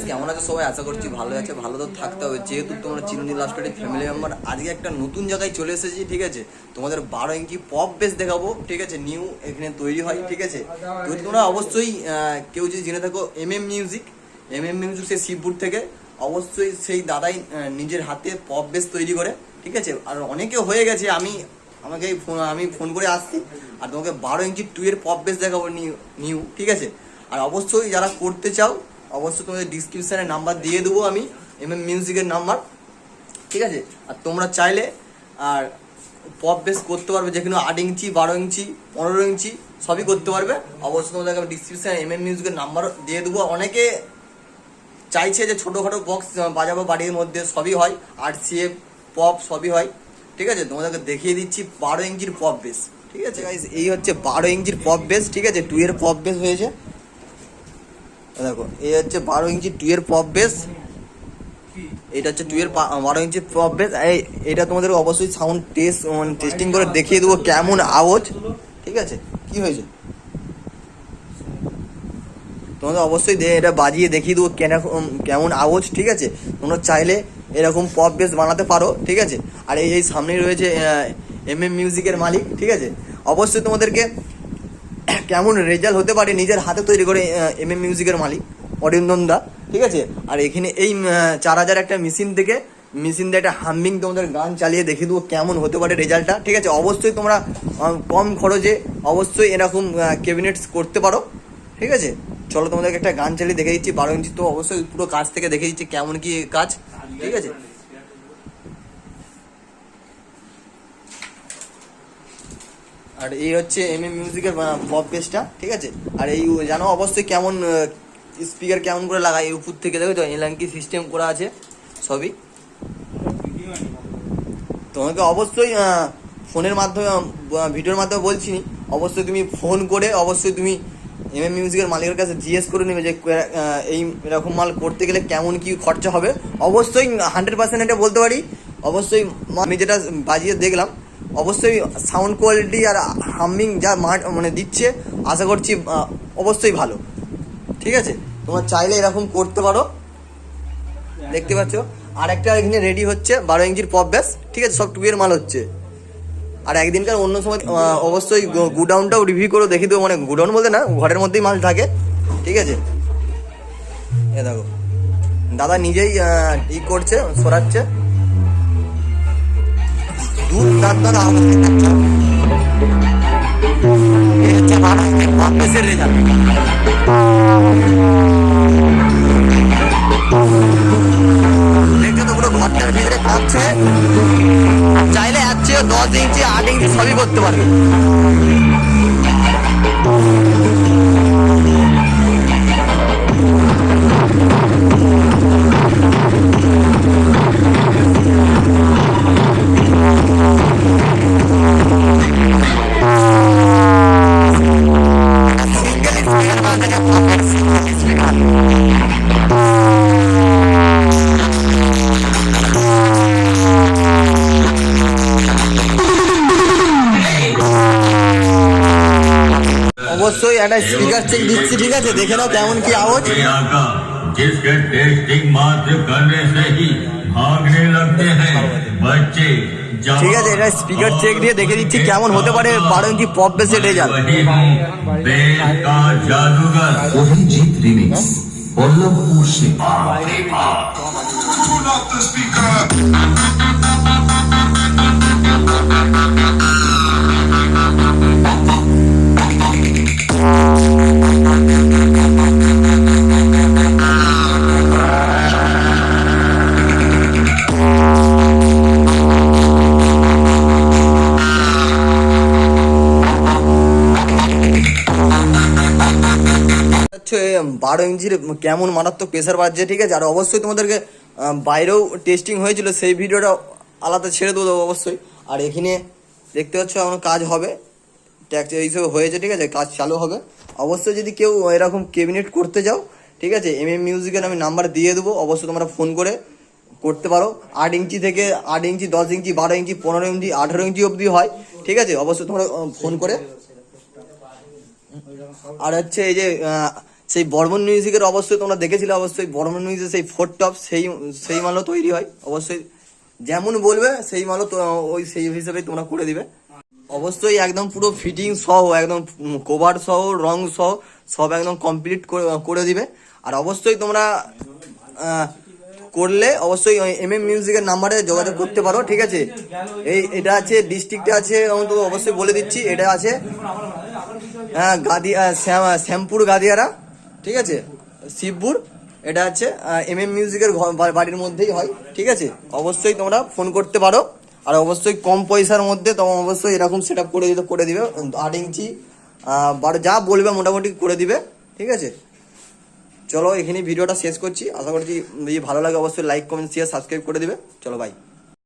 কেমন আছে সবাই? আশা করছি ভালো আছে। ভালো তো থাকতে হবে, যেহেতু তোমরা চিরঞ্জিত লাভ স্টোরি ফ্যামিলি মেম্বার। আজকে একটা নতুন জায়গায় চলে এসেছি, ঠিক আছে? তোমাদের 12 ইঞ্চি পপ বেস দেখাবো, ঠিক আছে? নিউ এখানে তৈরি হয়, ঠিক আছে? তো তোমরা অবশ্যই কেউ যদি জেনে থাকো এমএম মিউজিক সেই শিবপুর থেকে, অবশ্যই সেই দাদাই নিজের হাতে পপ বেস তৈরি করে, ঠিক আছে? আর অনেকে হয়ে গেছে, আমি ফোন করে আসছি আর তোমাকে 12 ইঞ্চি 2 এর পপ বেস দেখাবো নিউ, ঠিক আছে? আর অবশ্যই যারা করতে চাও অবশ্যই তোমাদের ডিসক্রিপশানে নাম্বার দিয়ে দেবো আমি, এমএম মিউজিকের নাম্বার, ঠিক আছে? আর তোমরা চাইলে আর পপ বেস করতে পারবে, যেখানে 8 ইঞ্চি 12 ইঞ্চি 15 ইঞ্চি সবই করতে পারবে। অবশ্যই তোমাদেরকে আমি ডিসক্রিপশানে এমএম মিউজিকের নাম্বার দিয়ে দেবো। অনেকে চাইছে যে ছোটোখাটো বক্স বাজাবো বাড়ির মধ্যে, সবই হয়, আরসিএফ পপ সবই হয়, ঠিক আছে? তোমাদেরকে দেখিয়ে দিচ্ছি 12 ইঞ্চির পপ বেস, ঠিক আছে গাইস? এই হচ্ছে 12 ইঞ্চির পপ বেস, ঠিক আছে? 2 এর পপ বেস হয়েছে, দেখো এই হচ্ছে 12 ইঞ্চি 2 এর পপ বেস। এটা হচ্ছে 2 এর 12 ইঞ্চি পপ বেস। এটা তোমাদের অবশ্যই সাউন্ড টেস্টিং করে দেখিয়ে দেবো কেমন আওয়াজ, ঠিক আছে? কি হয়েছে তোমাদের অবশ্যই এটা বাজিয়ে দেখিয়ে দেবো কেমন আওয়াজ, ঠিক আছে? তোমরা চাইলে এরকম পপ বেস বানাতে পারো, ঠিক আছে? আর এই সামনেই রয়েছে এমএম মিউজিকের মালিক, ঠিক আছে? অবশ্যই তোমাদেরকে কেমন রেজাল্ট হতে পারে নিজের হাতে তৈরি করে এমএম মিউজিকের মালিক অরিন্দম দা, ঠিক আছে? আর এখানে এই 4000 একটা মেশিন দিয়ে একটা হামিং তোমাদের গান চালিয়ে দেখিয়ে দেবো কেমন হতে পারে রেজাল্টটা, ঠিক আছে? অবশ্যই তোমরা কম খরচে অবশ্যই এরকম ক্যাবিনেটস করতে পারো, ঠিক আছে? চলো তোমাদেরকে একটা গান চালিয়ে দেখে দিচ্ছি 12 ইঞ্চি। তো অবশ্যই পুরো কাজ থেকে দেখে দিচ্ছি কেমন কি কাজ, ঠিক আছে? আর এই হচ্ছে এমএম মিউজিকের পপ বেসটা, ঠিক আছে? আর এই জানো অবশ্যই কেমন স্পিকার কেমন করে লাগায়, এই উপর থেকে দেখো তো এলাঙ্কি সিস্টেম করা আছে সবই। তোমাকে অবশ্যই ফোনের মাধ্যমে ভিডিওর মাধ্যমে বলছি নি, অবশ্যই তুমি ফোন করে অবশ্যই তুমি এমএম মিউজিকের মালিকের কাছে জিজ্ঞেস করে নেবে যে এই এরকম মাল করতে গেলে কেমন কি খরচা হবে। অবশ্যই 100% এটা বলতে পারি। অবশ্যই আমি যেটা বাজিয়ে দেখলাম, অবশ্যই সাউন্ড কোয়ালিটি আর হামিং যা মানে দিচ্ছে আশা করছি অবশ্যই ভালো, ঠিক আছে? তোমরা চাইলে এরকম করতে পারো, দেখতে পাচ্ছ। আর একটা এখানে রেডি হচ্ছে 12 ইঞ্চির পপ ব্যাস, ঠিক আছে? সব 2 এর মাল হচ্ছে। আর একদিনকার অন্য সময় অবশ্যই গুডাউনটাও রিভিউ করে দেখে দেবো, মানে গুডাউন বলতে না, ঘরের মধ্যেই মাল থাকে, ঠিক আছে? এ দেখো দাদা নিজেই ই করছে, সরাচ্ছে দুধ দাদা দেখতে তো পুরো ঘরটার ভিতরে কাঁপছে। চাইলে এর চেয়ে 10 ইঞ্চি 8 ইঞ্চি সবই করতে পারবে। অবশ্যই একটা স্পিকার চেক দিচ্ছি, ঠিক আছে? দেখে নাও কেমন কি আওয়াজ। जिसके टेस्टिंग मात्र करने से ही भागने लगते हैं बच्चे। ঠিক আছে, এটা স্পিকার চেক দিয়ে দেখে দিচ্ছি কেমন হতে পারে 12 ইঞ্চি পপ বেসের রেজাল্ট। बेस का जादूगर वही जीत रिमिक्स बल्लभपुर से। হচ্ছে 12 ইঞ্চির কেমন মারাত্মক প্রেসার বাজছে, ঠিক আছে? আর অবশ্যই তোমাদেরকে বাইরেও টেস্টিং হয়েছিল, সেই ভিডিওটা আলাদা ছেড়ে দেবো অবশ্যই। আর এখানে দেখতে পাচ্ছ এখনো কাজ হবে, ট্যাক্স এইসব হয়েছে, ঠিক আছে? কাজ চালু হবে। অবশ্যই যদি কেউ এরকম ক্যাবিনেট করতে যাও, ঠিক আছে, এমএম মিউজিকের আমি নাম্বার দিয়ে দেবো, অবশ্যই তোমরা ফোন করে করতে পারো। 8 ইঞ্চি থেকে 8 ইঞ্চি 10 ইঞ্চি 12 ইঞ্চি 15 ইঞ্চি 18 ইঞ্চি অবধি হয়, ঠিক আছে? অবশ্যই তোমরা ফোন করে। আর হচ্ছে এই যে সেই বর্মন মিউজিকের অবশ্যই তোমরা দেখেছিলে, অবশ্যই বর্মন মিউজিকের সেই 4 টপ সেই মালও তৈরি হয়। অবশ্যই যেমন বলবে সেই মালও ওই সেই হিসেবেই তোমরা করে দিবে। অবশ্যই একদম পুরো ফিটিং সহ, একদম কভার সহ, রং সহ সব একদম কমপ্লিট করে দিবে। আর অবশ্যই তোমরা করলে অবশ্যই MM মিউজিকের নাম্বারে যোগাযোগ করতে পারো, ঠিক আছে। এটা আছে ডিস্ট্রিক্টে আছে, আমি তো অবশ্যই বলে দিচ্ছি, এটা আছে শ্যামপুর গাদিয়ারা, ঠিক আছে, শিবপুর। এটা আছে MM মিউজিকের বাড়ির মধ্যেই হয়, ঠিক আছে। অবশ্যই তোমরা ফোন করতে পারো। আর অবশ্যই কম পয়সার মধ্যে তোমরা অবশ্যই এরকম সেট আপ করে দিবে। 8 ইঞ্চি 12 যা বলবে মোটামুটি করে দিবে, ঠিক আছে। চলো এখানে ভিডিওটা শেষ করছি। আশা করছি যদি ভালো লাগে অবশ্যই লাইক কমেন্ট শেয়ার সাবস্ক্রাইব করে দিবে। চলো বাই।